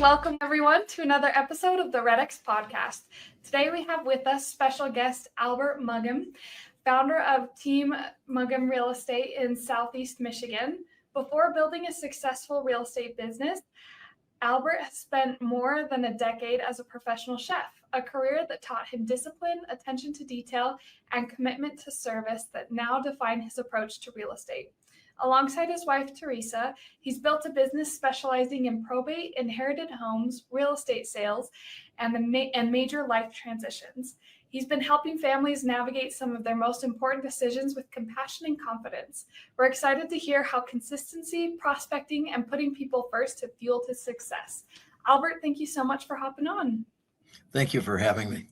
welcome everyone to another episode of the REDX podcast. Today we have with us special guest Albert Mughannem, founder of Team Mughannem Real Estate in Southeast Michigan. Before building a successful real estate business, Albert has spent more than a decade as a professional chef, a career that taught him discipline, attention to detail, and commitment to service that now define his approach to real estate. Alongside his wife, Theresa, he's built a business specializing in probate, inherited homes, real estate sales, and major life transitions. He's been helping families navigate some of their most important decisions with compassion and confidence. We're excited to hear how consistency, prospecting, and putting people first have fueled his success. Albert, thank you so much for hopping on. Thank you for having me.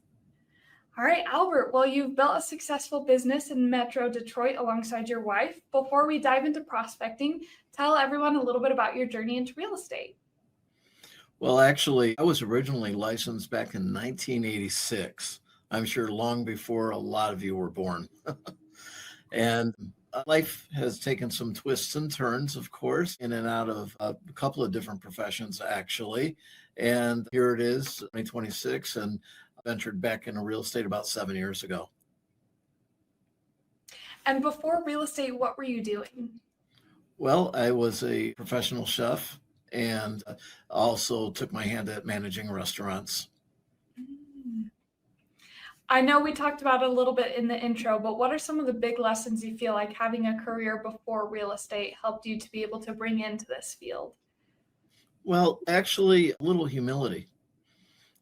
All right, Albert, well, you've built a successful business in Metro Detroit alongside your wife. Before we dive into prospecting, tell everyone a little bit about your journey into real estate. Well, actually, I was originally licensed back in 1986. I'm sure long before a lot of you were born. And life has taken some twists and turns, of course, in and out of a couple of different professions, actually. And here it is, 2026, and I ventured back into real estate about 7 years ago. And before real estate, what were you doing? Well, I was a professional chef and also took my hand at managing restaurants. I know we talked about it a little bit in the intro, but what are some of the big lessons you feel like having a career before real estate helped you to be able to bring into this field? Well, actually, a little humility,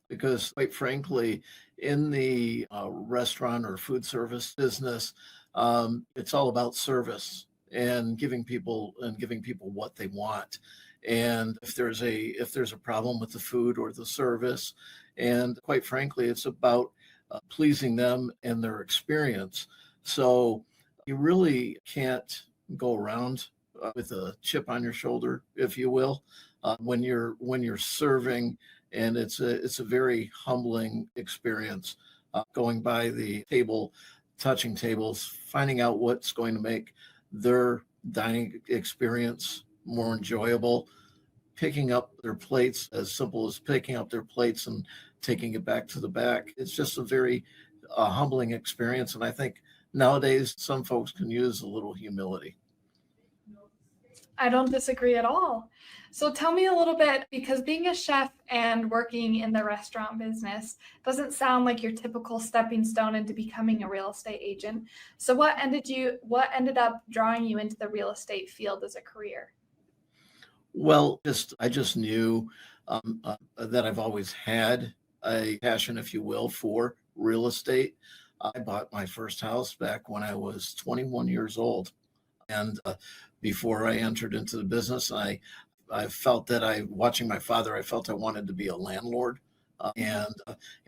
because quite frankly, in the restaurant or food service business, it's all about service and giving people what they want. And if there's a problem with the food or the service, and quite frankly, it's about pleasing them and their experience. So you really can't go around with a chip on your shoulder, if you will, when you're serving, and it's a very humbling experience. Going by the table, touching tables, finding out what's going to make their dining experience more enjoyable, picking up their plates, as simple as picking up their plates and taking it back to the back. It's just a very humbling experience. And I think nowadays some folks can use a little humility. I don't disagree at all. So tell me a little bit, because being a chef and working in the restaurant business doesn't sound like your typical stepping stone into becoming a real estate agent. So what ended up drawing you into the real estate field as a career? Well, I just knew that I've always had a passion, if you will, for real estate. I bought my first house back when I was 21 years old. And before I entered into the business, I felt that watching my father, I felt I wanted to be a landlord and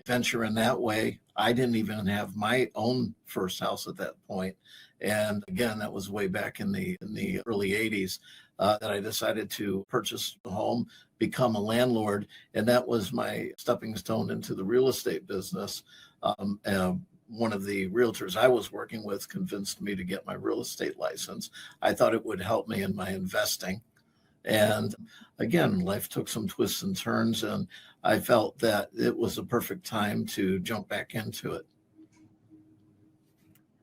venture in that way. I didn't even have my own first house at that point. And again, that was way back in the early 80s. That I decided to purchase a home, become a landlord, and that was my stepping stone into the real estate business. One of the realtors I was working with convinced me to get my real estate license. I thought it would help me in my investing. And again, life took some twists and turns, and I felt that it was a perfect time to jump back into it.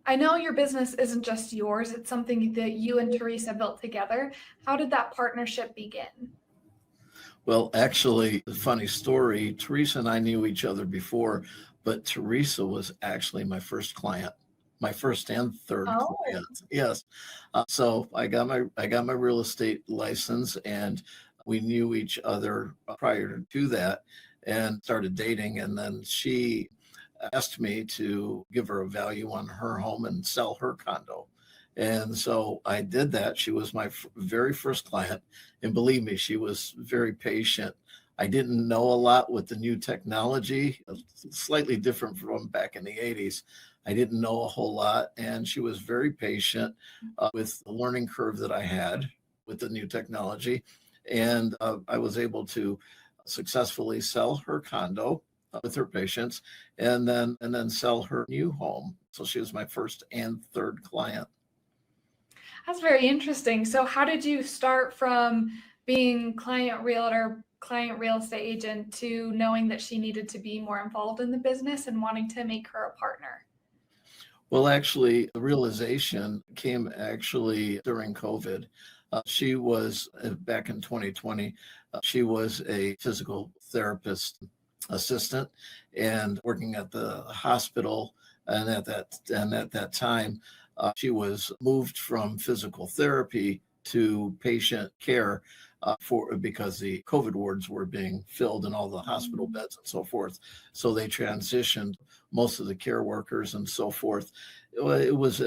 I know your business isn't just yours, it's something that you and Theresa built together. How did that partnership begin? Well, actually, a funny story, Theresa and I knew each other before, but Theresa was actually my first client, my first and third client. Yes. So I got my real estate license, and we knew each other prior to that and started dating. And then she asked me to give her a value on her home and sell her condo. And so I did that. She was my very first client. And believe me, she was very patient. I didn't know a lot with the new technology, slightly different from back in the 80s. I didn't know a whole lot. And she was very patient with the learning curve that I had with the new technology. And I was able to successfully sell her condo with her patients, and then sell her new home. So she was my first and third client. That's very interesting. So how did you start from being client realtor client real estate agent to knowing that she needed to be more involved in the business and wanting to make her a partner? Well, actually, the realization came actually during COVID. She was back in 2020. She was a physical therapist assistant and working at the hospital. And at that time, she was moved from physical therapy to patient care because the COVID wards were being filled and all the hospital beds and so forth. So they transitioned most of the care workers and so forth. It was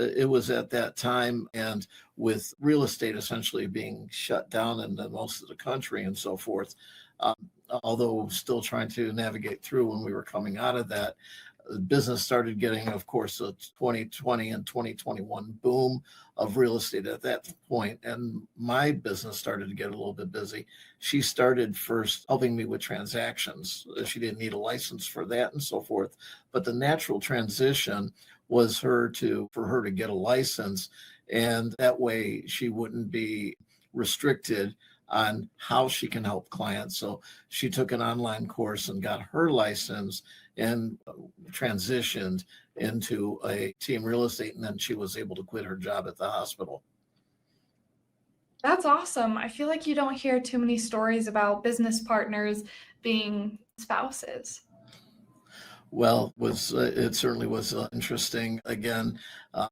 at that time, and with real estate essentially being shut down in most of the country and so forth, um, although still trying to navigate through when we were coming out of that, the business started getting, of course, a 2020 and 2021 boom of real estate at that point, and my business started to get a little bit busy. She started first helping me with transactions. She didn't need a license for that and so forth, but the natural transition was for her to get a license, and that way she wouldn't be restricted on how she can help clients. So she took an online course and got her license and transitioned into a team real estate, and then she was able to quit her job at the hospital. That's awesome. I feel like you don't hear too many stories about business partners being spouses. Well, it certainly was interesting. Again,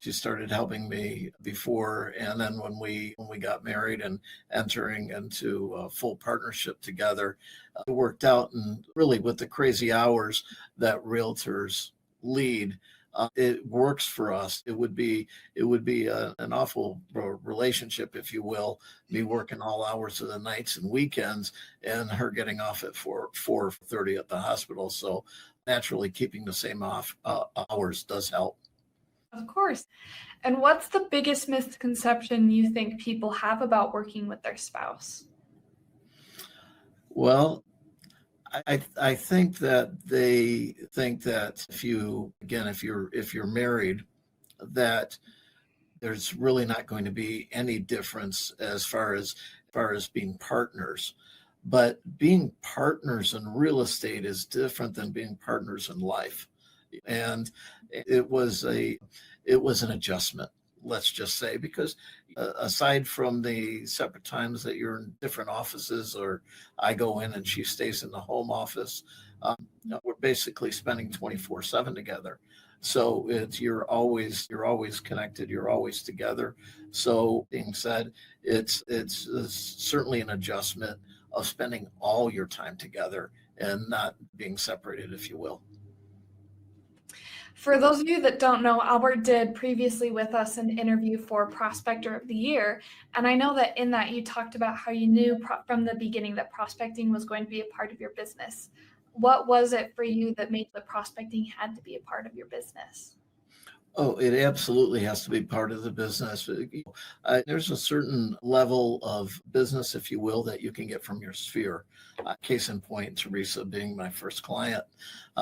she started helping me before, and then when we got married and entering into a full partnership together, it worked out. And really, with the crazy hours that realtors lead, it works for us. It would be an awful relationship, if you will, me working all hours of the nights and weekends, and her getting off at 4:30 at the hospital. So naturally, keeping the same hours does help. Of course. And what's the biggest misconception you think people have about working with their spouse? Well, I think that they think that if you're married, that there's really not going to be any difference as far as being partners. But being partners in real estate is different than being partners in life. And it was an adjustment, let's just say, because aside from the separate times that you're in different offices, or I go in and she stays in the home office, we're basically spending 24/7 together. So you're always connected, you're always together. So being said, it's certainly an adjustment of spending all your time together and not being separated, if you will. For those of you that don't know, Albert did previously with us an interview for Prospector of the Year. And I know that in that you talked about how you knew from the beginning that prospecting was going to be a part of your business. What was it for you that made the prospecting had to be a part of your business? Oh, it absolutely has to be part of the business. There's a certain level of business, if you will, that you can get from your sphere. Case in point, Theresa being my first client,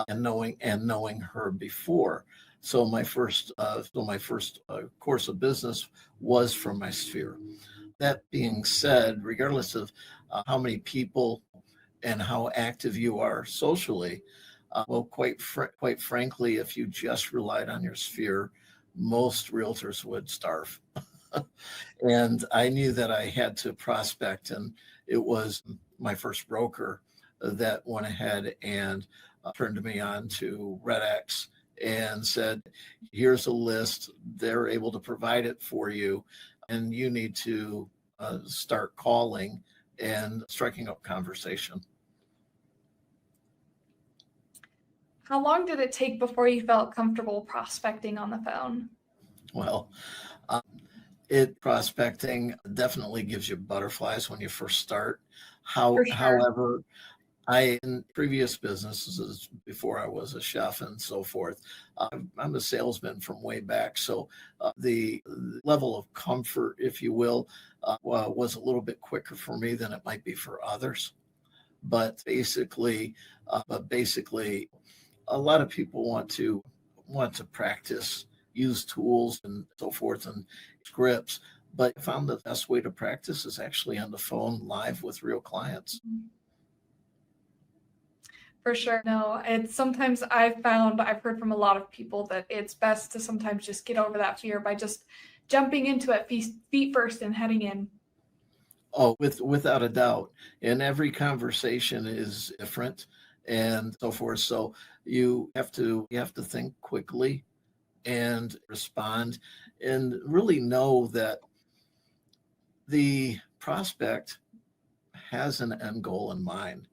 and knowing her before. So my first course of business was from my sphere. That being said, regardless of how many people and how active you are socially, well, quite frankly, if you just relied on your sphere, most realtors would starve. And I knew that I had to prospect, and it was my first broker that went ahead and turned me on to REDX and said, "Here's a list. They're able to provide it for you, and you need to start calling and striking up conversation." How long did it take before you felt comfortable prospecting on the phone? Well, uh, it prospecting definitely gives you butterflies when you first start. For sure. However, I in previous businesses before I was a chef and so forth, I'm a salesman from way back. So the level of comfort, if you will, was a little bit quicker for me than it might be for others. But basically, a lot of people want to practice, use tools and so forth and scripts. But I found the best way to practice is actually on the phone live with real clients. For sure. No, it's sometimes I've heard from a lot of people that it's best to sometimes just get over that fear by just jumping into it feet first and heading in. Oh, without a doubt. And every conversation is different and so forth. So you have to think quickly and respond and really know that the prospect has an end goal in mind.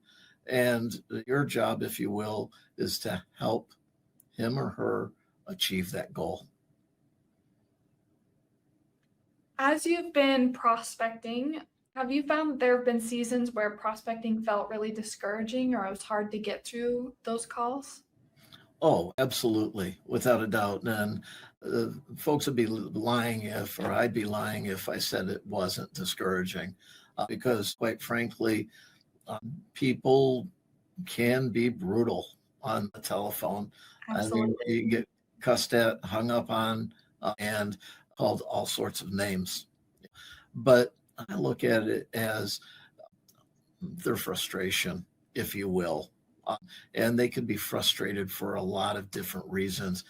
And your job, if you will, is to help him or her achieve that goal. As you've been prospecting, have you found that there have been seasons where prospecting felt really discouraging or it was hard to get through those calls? Oh, absolutely, without a doubt. And folks would be lying or I'd be lying if I said it wasn't discouraging, because quite frankly, people can be brutal on the telephone. I mean, Absolutely. you get cussed at, hung up on, and called all sorts of names. But I look at it as their frustration, if you will. Uh, and they could be frustrated for a lot of different reasons.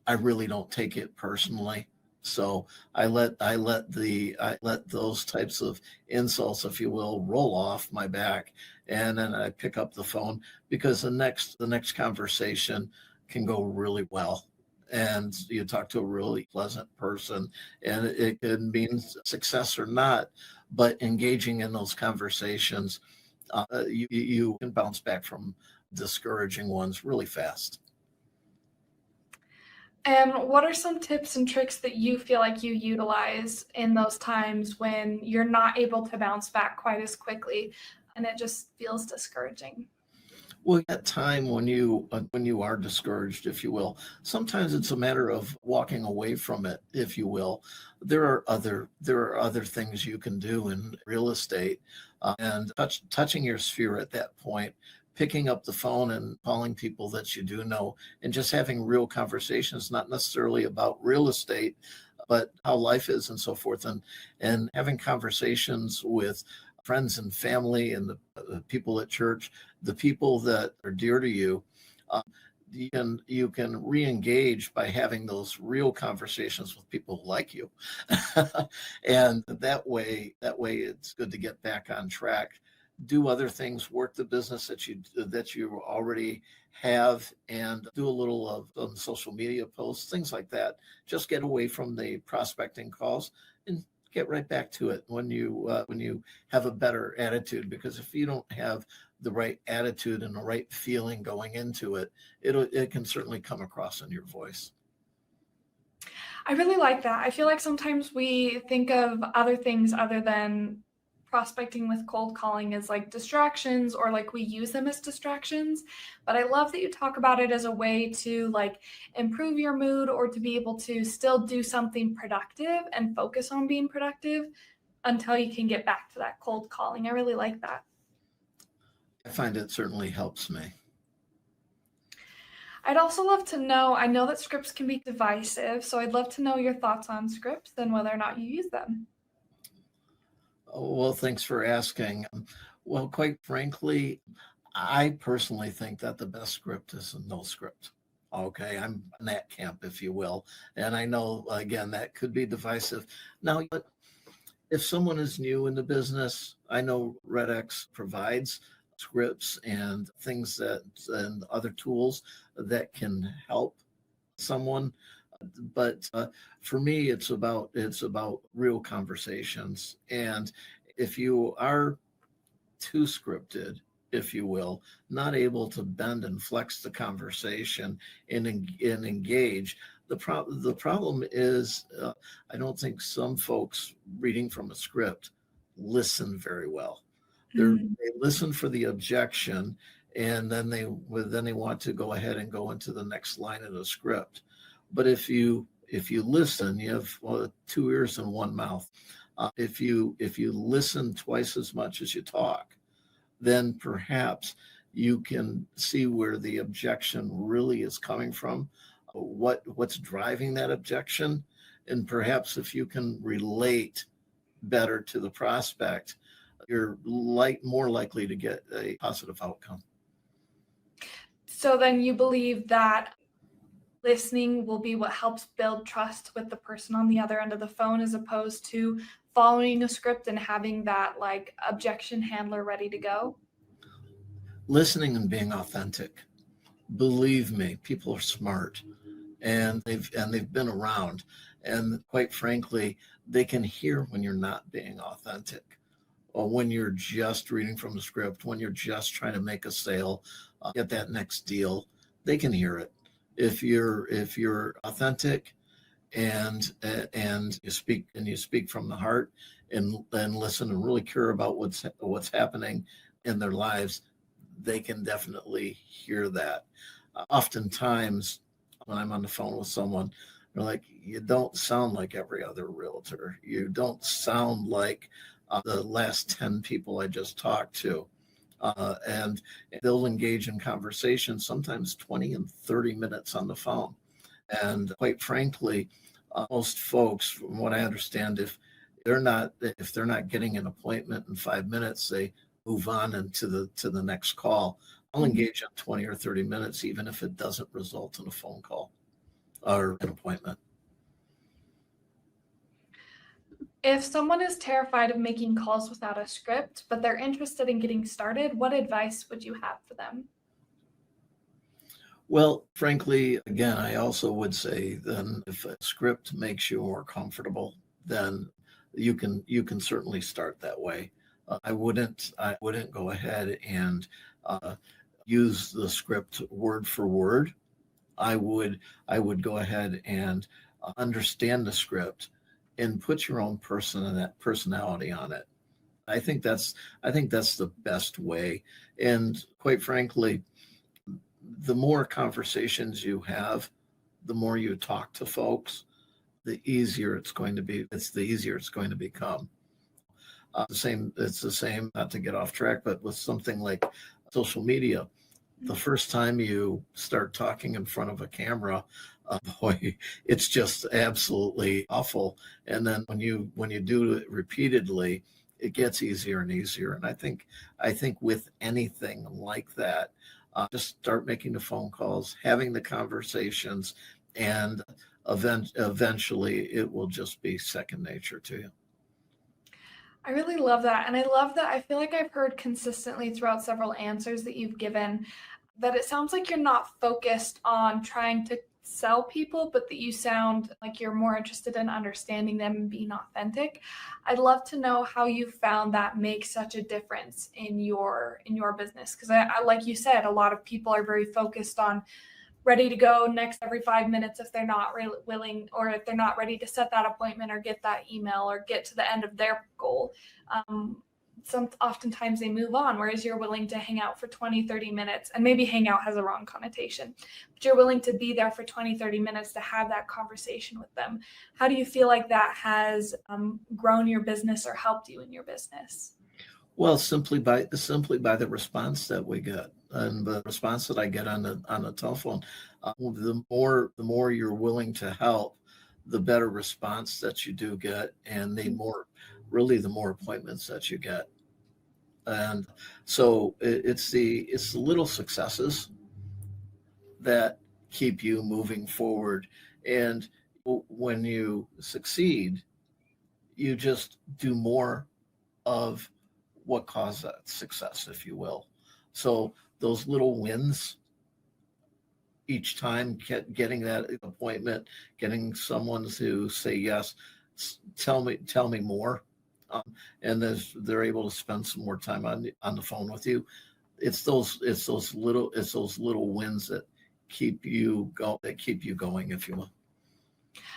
I really don't take it personally. So I let those types of insults, if you will, roll off my back, and then I pick up the phone because the next conversation can go really well, and you talk to a really pleasant person, and it could mean success or not, but engaging in those conversations, you can bounce back from discouraging ones really fast. And what are some tips and tricks that you feel like you utilize in those times when you're not able to bounce back quite as quickly and it just feels discouraging? Well, that time when you are discouraged, if you will, sometimes it's a matter of walking away from it, if you will. There are other things you can do in real estate, and touching your sphere at that point, picking up the phone and calling people that you do know, and just having real conversations, not necessarily about real estate, but how life is and so forth, and having conversations with friends and family and the people at church, the people that are dear to you. uh, you can re-engage by having those real conversations with people who like you. And that way it's good to get back on track, do other things, work the business that you already have, and do a little of social media posts, things like that. Just get away from the prospecting calls and get right back to it when you have a better attitude, because if you don't have the right attitude and the right feeling going into it, it can certainly come across in your voice. I really like that. I feel like sometimes we think of other things other than prospecting with cold calling as like distractions or like we use them as distractions. But I love that you talk about it as a way to like improve your mood or to be able to still do something productive and focus on being productive until you can get back to that cold calling. I really like that. I find it certainly helps me. I'd also love to know, I know that scripts can be divisive, so I'd love to know your thoughts on scripts and whether or not you use them. Oh, well, thanks for asking. Well, quite frankly, I personally think that the best script is a no script. Okay, I'm in that camp, if you will. And I know, again, that could be divisive. Now, but if someone is new in the business, I know REDX provides scripts and things and other tools that can help someone. But for me, it's about real conversations. And if you are too scripted, if you will, not able to bend and flex the conversation and engage. The problem is, I don't think some folks reading from a script listen very well. Mm. They listen for the objection, and then they want to go ahead and go into the next line of the script. But if you listen, you have, well, two ears and one mouth. If you listen twice as much as you talk, then perhaps you can see where the objection really is coming from, what's driving that objection, and perhaps if you can relate better to the prospect, you're more likely to get a positive outcome. So then you believe that listening will be what helps build trust with the person on the other end of the phone, as opposed to following a script and having that like objection handler ready to go? Listening and being authentic. Believe me, people are smart, and they've been around, and quite frankly, they can hear when you're not being authentic, or when you're just reading from the script, when you're just trying to make a sale, get that next deal. They can hear it. If you're authentic, and you speak from the heart, and listen and really care about what's happening in their lives, they can definitely hear that. Oftentimes, when I'm on the phone with someone, they're like, "You don't sound like every other realtor. You don't sound like the last 10 people I just talked to." And they'll engage in conversation, sometimes 20 and 30 minutes on the phone. And quite frankly, most folks, from what I understand, if they're not getting an appointment in 5 minutes, they move on into the next call. I'll engage in 20 or 30 minutes, even if it doesn't result in a phone call or an appointment. If someone is terrified of making calls without a script, but they're interested in getting started, what advice would you have for them? Well, frankly, again, I also would say then if a script makes you more comfortable, then you can certainly start that way. I wouldn't go ahead and uh, use the script word for word. I would go ahead and understand the script and put your own personality on it. I think that's I think that's the best way. And quite frankly, the more conversations you have, the more you talk to folks, the easier it's going to be. It's the easier it's going to become. It's the same, not to get off track, but with something like social media, the first time you start talking in front of a camera, boy, it's just absolutely awful. And then when you do it repeatedly, it gets easier and easier. And I think with anything like that, just start making the phone calls, having the conversations, and eventually it will just be second nature to you. I really love that. And I love that I feel like I've heard consistently throughout several answers that you've given that it sounds like you're not focused on trying to sell people, but that you sound like you're more interested in understanding them and being authentic. I'd love to know how you found that makes such a difference in your business. Because I like you said, a lot of people are very focused on ready to go next every 5 minutes if they're not really willing, or if they're not ready to set that appointment or get that email or get to the end of their goal. Oftentimes they move on, whereas you're willing to hang out for 20, 30 minutes, and maybe hang out has a wrong connotation, but you're willing to be there for 20, 30 minutes to have that conversation with them. How do you feel like that has grown your business or helped you in your business? Well, simply by the response that we get, and the response that I get on the telephone, the more you're willing to help, the better response that you do get, and the more appointments that you get. And so it's the little successes that keep you moving forward. And when you succeed, you just do more of what caused that success, if you will. So those little wins each time, getting that appointment, getting someone to say yes, tell me more, um, and as they're able to spend some more time on the phone with you. It's those little wins that keep you going, if you will.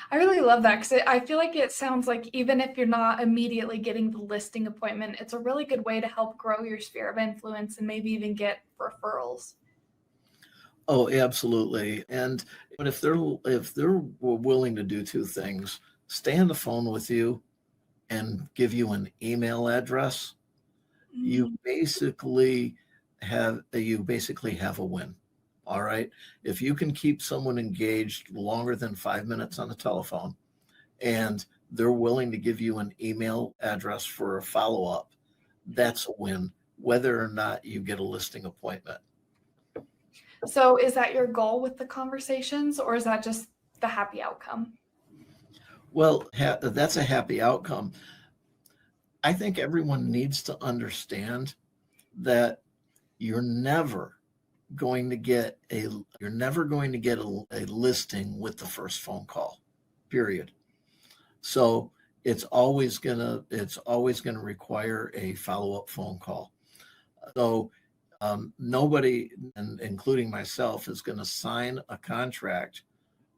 I really love that because I feel like it sounds like even if you're not immediately getting the listing appointment, it's a really good way to help grow your sphere of influence and maybe even get referrals. Oh, absolutely. And but if they're willing to do two things, stay on the phone with you and give you an email address, you Mm. basically have a win. All right. If you can keep someone engaged longer than 5 minutes on the telephone, and they're willing to give you an email address for a follow-up, that's a win, whether or not you get a listing appointment. So is that your goal with the conversations, or is that just the happy outcome? Well, that's a happy outcome. I think everyone needs to understand that you're never going to get a you're never going to get a listing with the first phone call, period. So it's always gonna require a follow-up phone call. So nobody, and including myself, is going to sign a contract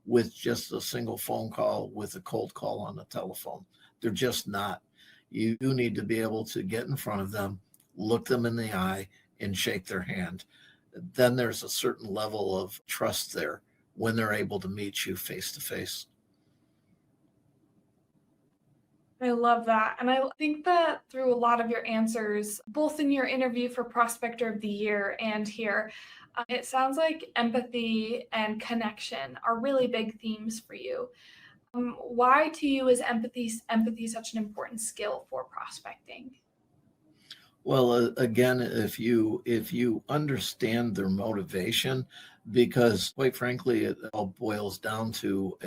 with just a single phone call with a cold call on the telephone. They're just not. You do need to be able to get in front of them, look them in the eye, and shake their hand. Then there's a certain level of trust there when they're able to meet you face to face. I love that. And I think that through a lot of your answers, both in your interview for Prospector of the Year and here, it sounds like empathy and connection are really big themes for you. Why to you is empathy such an important skill for prospecting? Well, again, if you understand their motivation, because quite frankly, it all boils down to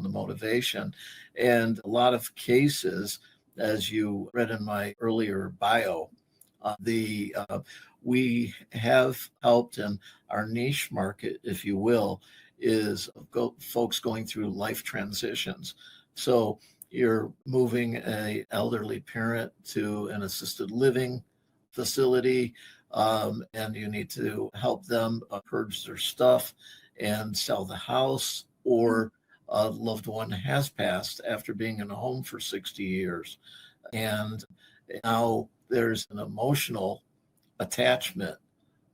motivation, and a lot of cases, as you read in my earlier bio, the we have helped in our niche market, if you will, is folks going through life transitions. So you're moving a elderly parent to an assisted living facility, and you need to help them purge their stuff and sell the house, or a loved one has passed after being in a home for 60 years. And now there's an emotional attachment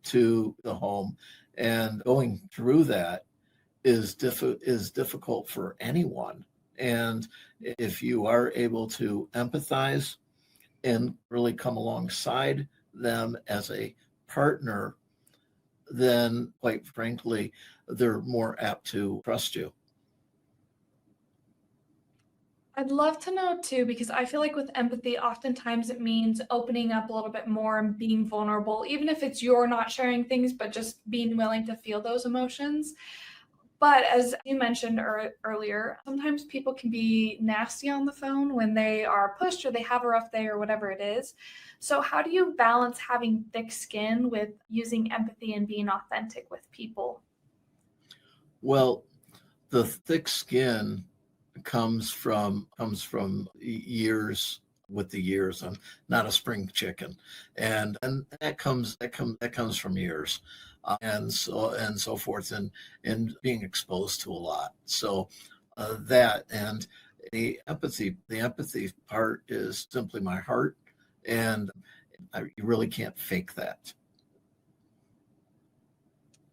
to the home, and going through that is difficult for anyone. And if you are able to empathize and really come alongside them as a partner, then quite frankly, they're more apt to trust you. I'd love to know too, because I feel like with empathy, oftentimes it means opening up a little bit more and being vulnerable, even if it's you're not sharing things, but just being willing to feel those emotions. But as you mentioned earlier, sometimes people can be nasty on the phone when they are pushed or they have a rough day or whatever it is. So, how do you balance having thick skin with using empathy and being authentic with people? Well, the thick skin comes from years. With the years, I'm not a spring chicken, and that comes from years, and so forth, and being exposed to a lot. So that and the empathy part is simply my heart, and you really can't fake that.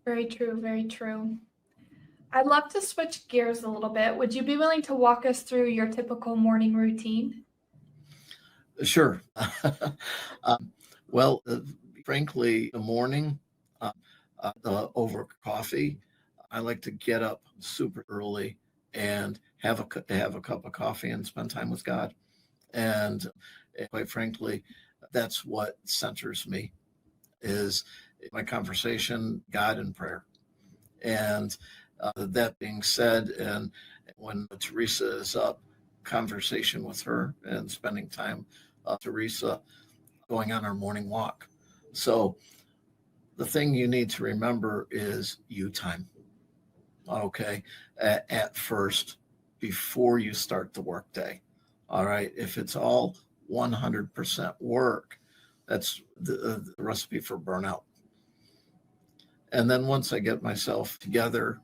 Very true, very true. I'd love to switch gears a little bit. Would you be willing to walk us through your typical morning routine? Sure. um, well, frankly, the morning, uh, over coffee, I like to get up super early and have a cup of coffee and spend time with God. And quite frankly, that's what centers me, is my conversation, God, and prayer. And that being said, and when Theresa is up, conversation with her and spending time, Theresa, going on our morning walk. So the thing you need to remember is you time, okay, at first, before you start the workday. All right. If it's all 100% work, that's the recipe for burnout. And then once I get myself together,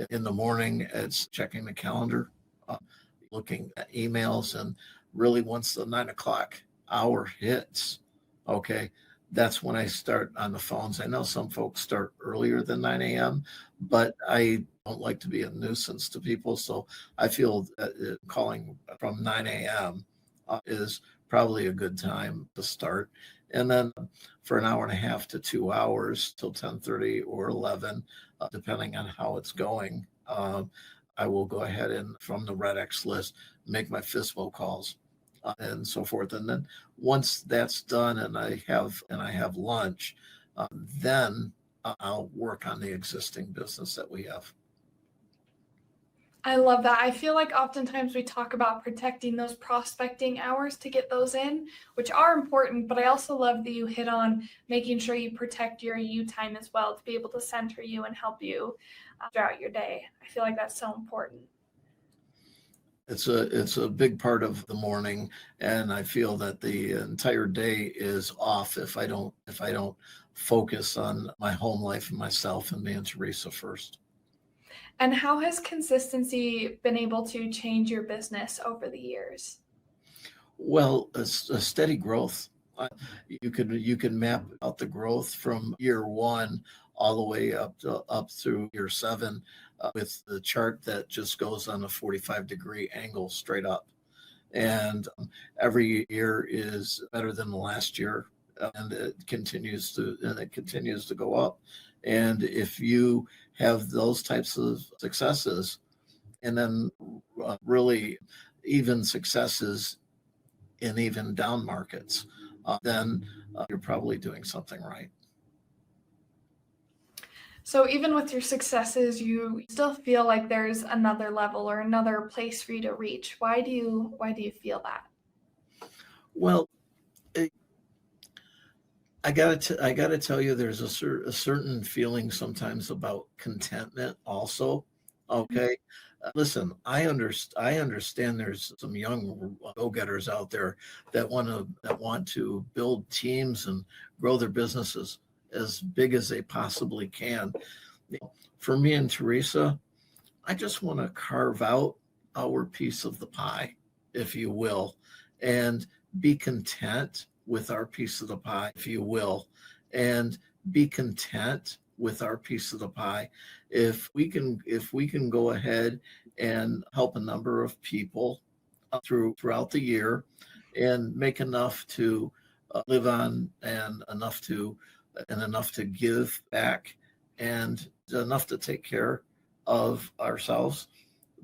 in the morning, it's checking the calendar, uh, looking at emails, and really once the 9 o'clock hour hits, okay, that's when I start on the phones. I know some folks start earlier than 9 a.m., but I don't like to be a nuisance to people. So I feel that calling from 9 a.m. Is probably a good time to start. And then for an hour and a half to 2 hours till 10:30 or 11, depending on how it's going, I will go ahead and from the REDX list make my FSBO calls, and so forth. And then, once that's done and I have lunch, then I'll work on the existing business that we have. I love that. I feel like oftentimes we talk about protecting those prospecting hours to get those in, which are important, but I also love that you hit on making sure you protect your you time as well to be able to center you and help you throughout your day. I feel like that's so important. It's a big part of the morning, and I feel that the entire day is off if I don't focus on my home life and myself and me and Theresa first. And how has consistency been able to change your business over the years? Well, it's a steady growth. You can map out the growth from year one all the way up through year seven with the chart that just goes on a 45-degree angle straight up. And every year is better than the last year, and it continues to go up. And if you have those types of successes, and then really even successes in even down markets, then you're probably doing something right. So even with your successes, you still feel like there's another level or another place for you to reach. Why do you feel that? Well, it, I gotta tell you, there's a certain feeling sometimes about contentment also. Okay. Listen, I understand there's some young go-getters out there that want to build teams and grow their businesses as big as they possibly can. For me and Theresa, I just want to carve out our piece of the pie, if you will, and be content with our piece of the pie, if you will, and be content with our piece of the pie. If we can go ahead and help a number of people throughout the year and make enough to live on, and enough to give back, and enough to take care of ourselves,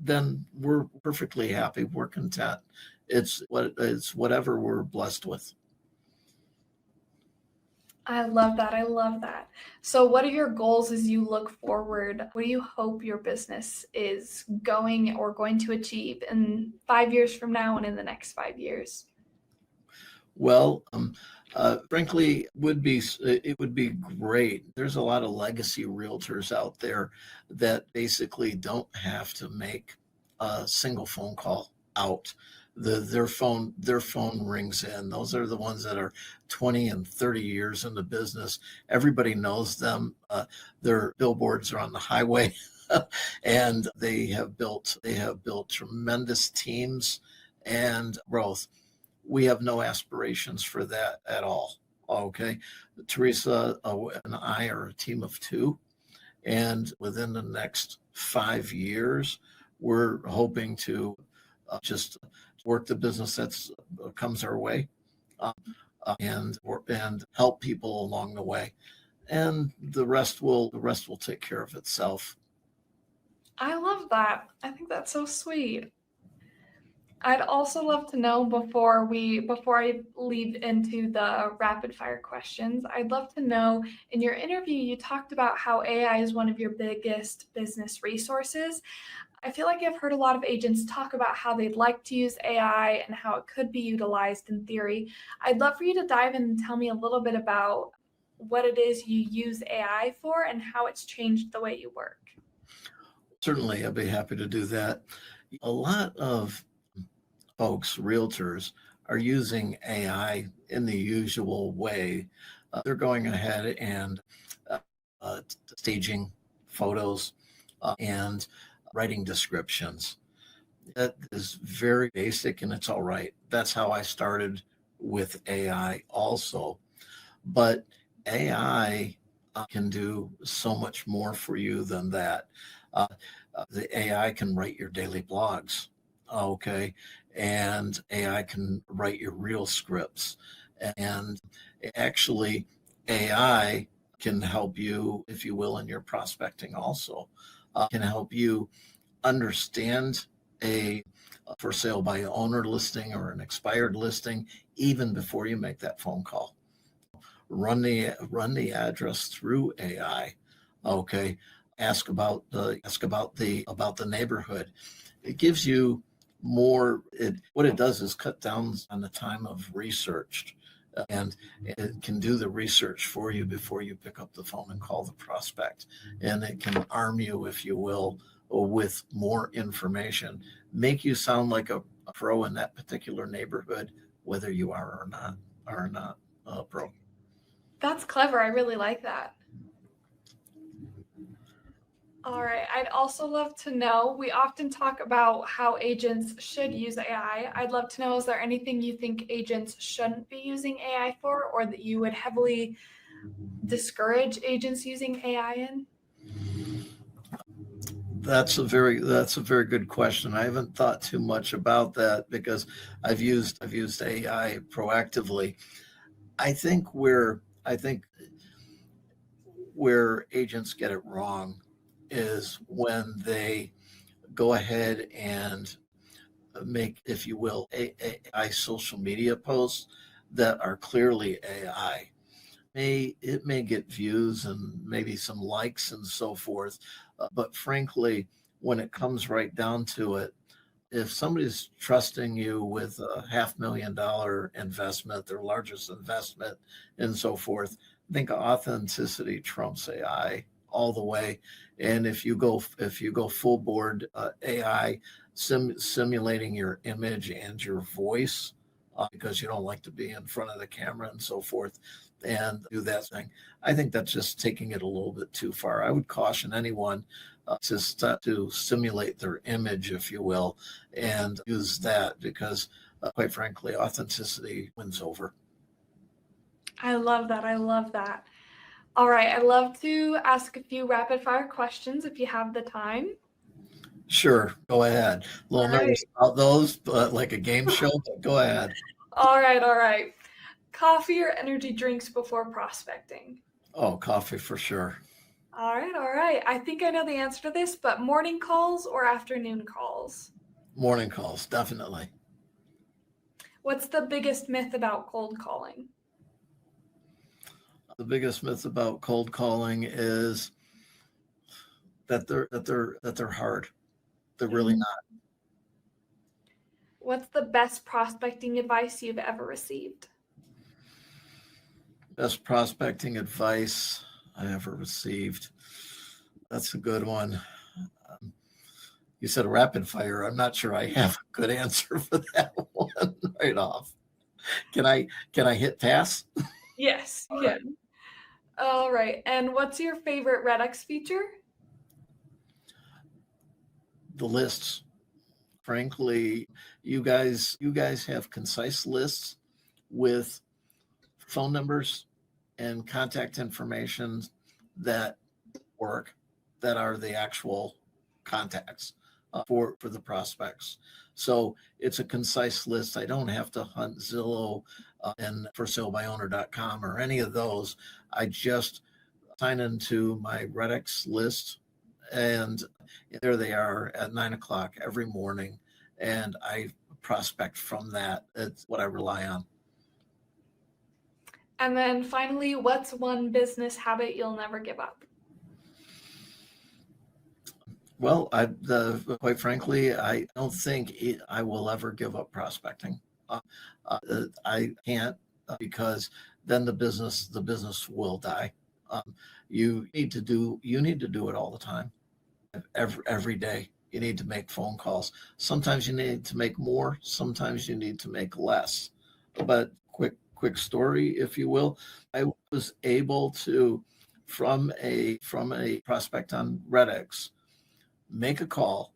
then we're perfectly happy. We're content. It's whatever we're blessed with. I love that. I love that. So what are your goals as you look forward? What do you hope your business is going to achieve in 5 years from now and in the next 5 years? Well, frankly, it would be great. There's a lot of legacy realtors out there that basically don't have to make a single phone call out. Their phone rings in. Those are the ones that are 20 and 30 years in the business. Everybody knows them. Their billboards are on the highway, and they have built tremendous teams and growth. We have no aspirations for that at all. Okay. Theresa and I are a team of two. And within the next 5 years, we're hoping to just work the business that comes our way, uh, and help people along the way. And the rest will take care of itself. I love that. I think that's so sweet. I'd also love to know before I lead into the rapid fire questions, I'd love to know in your interview you talked about how AI is one of your biggest business resources. I feel like I've heard a lot of agents talk about how they'd like to use AI and how it could be utilized in theory. I'd love for you to dive in and tell me a little bit about what it is you use AI for and how it's changed the way you work. Certainly, I'd be happy to do that. A lot of folks, realtors, are using AI in the usual way. They're going ahead and uh, staging photos and writing descriptions. That is very basic, and it's all right. That's how I started with AI also. But AI can do so much more for you than that. Uh, the AI can write your daily blogs, okay, and AI can write your real scripts, and actually, AI can help you, if you will, in your prospecting also. Can help you understand a for sale by owner listing or an expired listing even before you make that phone call. run the address through AI. Okay, ask about the neighborhood. It gives you more. What it does is cut down on the time of research, and it can do the research for you before you pick up the phone and call the prospect, and it can arm you, if you will, with more information, make you sound like a pro in that particular neighborhood, whether you are not a pro. That's clever. I really like that. All right. I'd also love to know, we often talk about how agents should use AI. I'd love to know, is there anything you think agents shouldn't be using AI for, or that you would heavily discourage agents using AI in? That's a very good question. I haven't thought too much about that because I've used AI proactively. I think where agents get it wrong is when they go ahead and make, if you will, AI social media posts that are clearly AI. It may get views and maybe some likes and so forth, but frankly, when it comes right down to it, if somebody's trusting you with a $500,000 investment, their largest investment, and so forth, I think authenticity trumps AI all the way. And if you go full board AI, simulating your image and your voice, because you don't like to be in front of the camera and so forth, and do that thing, I think that's just taking it a little bit too far. I would caution anyone to simulate their image, if you will, and use that because, quite frankly, authenticity wins over. I love that. I love that. All right. I'd love to ask a few rapid fire questions if you have the time. Sure, go ahead. A All little right. nervous about those, but like a game show, but go ahead. All right. All right. Coffee or energy drinks before prospecting? Oh, coffee for sure. All right. All right. I think I know the answer to this, but morning calls or afternoon calls? Morning calls, definitely. What's the biggest myth about cold calling? The biggest myth about cold calling is that they're hard. They're really Mhm. not. What's the best prospecting advice you've ever received? Best prospecting advice I ever received. That's a good one. Um, you said rapid fire. I'm not sure I have a good answer for that one right off. Can I hit pass? Yes, All you right. can. All right. And what's your favorite REDX feature? The lists. Frankly, you guys have concise lists with phone numbers and contact information that work, that are the actual contacts for the prospects. So it's a concise list. I don't have to hunt Zillow and forsalebyowner.com or any of those. I just sign into my REDX list, and there they are at 9 o'clock every morning. And I prospect from that. It's what I rely on. And then finally, what's one business habit you'll never give up? Well, quite frankly, I don't think I will ever give up prospecting. Uh, I can't, because then the business will die. Um, you need to do it all the time, every day. You need to make phone calls. Sometimes you need to make more. Sometimes you need to make less. But quick story, if you will. I was able to, from a prospect on REDX, make a call,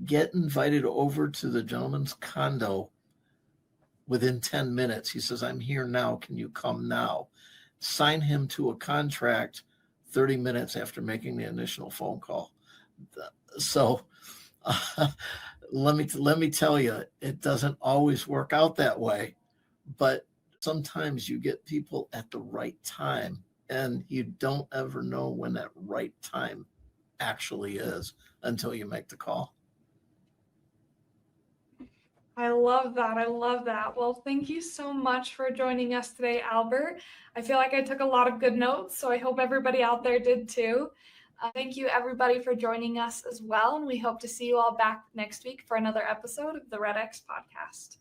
get invited over to the gentleman's condo within 10 minutes. He says, I'm here now. Can you come now? Sign him to a contract 30 minutes after making the initial phone call. So uh, let me tell you, it doesn't always work out that way, but sometimes you get people at the right time, and you don't ever know when that right time actually is until you make the call. I love that. I love that. Well, thank you so much for joining us today, Albert. I feel like I took a lot of good notes, so I hope everybody out there did too. Thank you, everybody, for joining us as well, and we hope to see you all back next week for another episode of the REDX podcast.